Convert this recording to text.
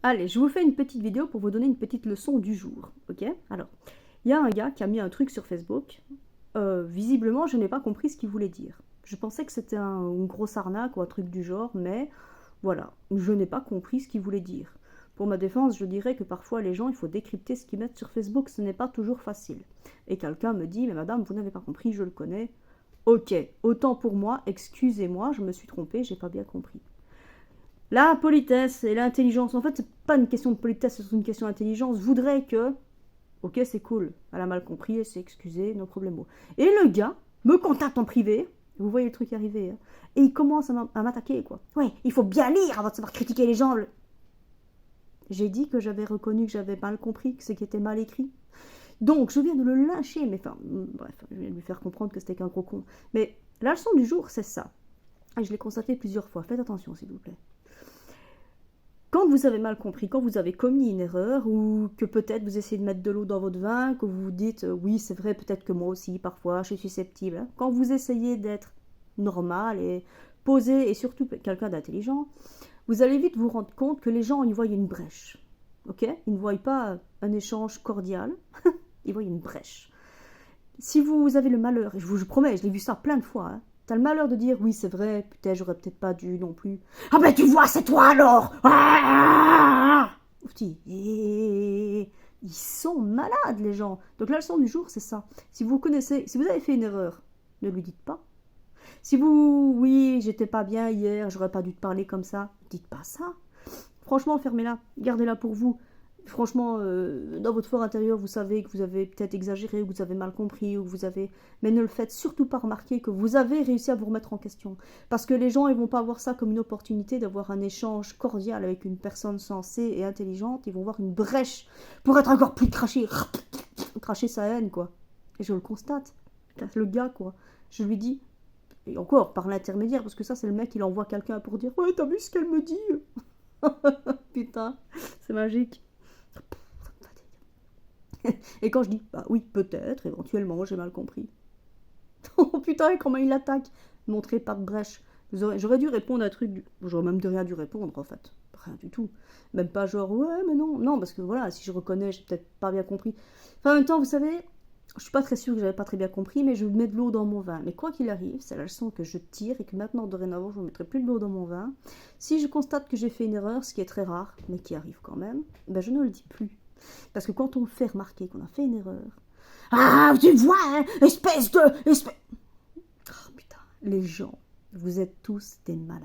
Allez, je vous fais une petite vidéo pour vous donner une petite leçon du jour, ok? Alors, il y a un gars qui a mis un truc sur Facebook. Visiblement, je n'ai pas compris ce qu'il voulait dire. Je pensais que c'était une grosse arnaque ou un truc du genre, mais voilà, je n'ai pas compris ce qu'il voulait dire. Pour ma défense, je dirais que parfois les gens, il faut décrypter ce qu'ils mettent sur Facebook, ce n'est pas toujours facile. Et quelqu'un me dit, mais madame, vous n'avez pas compris, je le connais. Ok, autant pour moi, excusez-moi, je me suis trompée, j'ai pas bien compris. La politesse et l'intelligence, en fait, c'est pas une question de politesse, c'est une question d'intelligence. Je voudrais que, ok, c'est cool, elle a mal compris, elle s'est excusée, no problemo. Et le gars me contacte en privé, vous voyez le truc arriver, hein, et il commence à m'attaquer, quoi. Ouais, il faut bien lire avant de savoir critiquer les gens. J'ai dit que j'avais reconnu que j'avais mal compris, que c'était mal écrit. Donc, je viens de le lyncher, mais enfin, bref, je viens de lui faire comprendre que c'était qu'un gros con. Mais la leçon du jour, c'est ça. Et je l'ai constaté plusieurs fois, faites attention, s'il vous plaît. Quand vous avez mal compris, quand vous avez commis une erreur, ou que peut-être vous essayez de mettre de l'eau dans votre vin, que vous vous dites oui c'est vrai, peut-être que moi aussi parfois je suis susceptible, hein. Quand vous essayez d'être normal et posé et surtout quelqu'un d'intelligent, vous allez vite vous rendre compte que les gens y voient une brèche, ok? Ils ne voient pas un échange cordial, ils voient une brèche. Si vous avez le malheur, et je vous promets, je l'ai vu ça plein de fois, hein, t'as le malheur de dire oui c'est vrai, peut-être j'aurais peut-être pas dû non plus. Ah ben tu vois c'est toi alors. Ils sont malades les gens. Donc la leçon du jour c'est ça. Si vous connaissez, si vous avez fait une erreur, ne lui dites pas. Si vous, oui j'étais pas bien hier, j'aurais pas dû te parler comme ça, dites pas ça. Franchement fermez-la, gardez-la pour vous. Franchement, dans votre fort intérieur, vous savez que vous avez peut-être exagéré, ou que vous avez mal compris, ou que vous avez... Mais ne le faites surtout pas remarquer que vous avez réussi à vous remettre en question. Parce que les gens, ils vont pas voir ça comme une opportunité d'avoir un échange cordial avec une personne sensée et intelligente. Ils vont voir une brèche pour être encore plus craché. Cracher sa haine, quoi. Et je le constate. Le gars, quoi. Je lui dis... Et encore, par l'intermédiaire, parce que ça, c'est le mec, il envoie quelqu'un pour dire « Ouais, t'as vu ce qu'elle me dit ?» Putain, c'est magique. Et quand je dis, bah oui, peut-être, éventuellement, j'ai mal compris. Oh putain, comment il attaque. Montrer pas de brèche. J'aurais dû répondre à un truc, j'aurais même rien dû répondre en fait. Rien du tout. Même pas genre, ouais, mais non. Non, parce que voilà, si je reconnais, j'ai peut-être pas bien compris. Enfin, en même temps, vous savez, je suis pas très sûre que j'avais pas très bien compris, mais je mets de l'eau dans mon vin. Mais quoi qu'il arrive, c'est la leçon que je tire et que maintenant, dorénavant, je ne mettrai plus de l'eau dans mon vin. Si je constate que j'ai fait une erreur, ce qui est très rare, mais qui arrive quand même, ben je ne le dis plus. Parce que quand on fait remarquer qu'on a fait une erreur, ah, tu vois, hein, espèce de... Oh, putain, les gens, vous êtes tous des malades.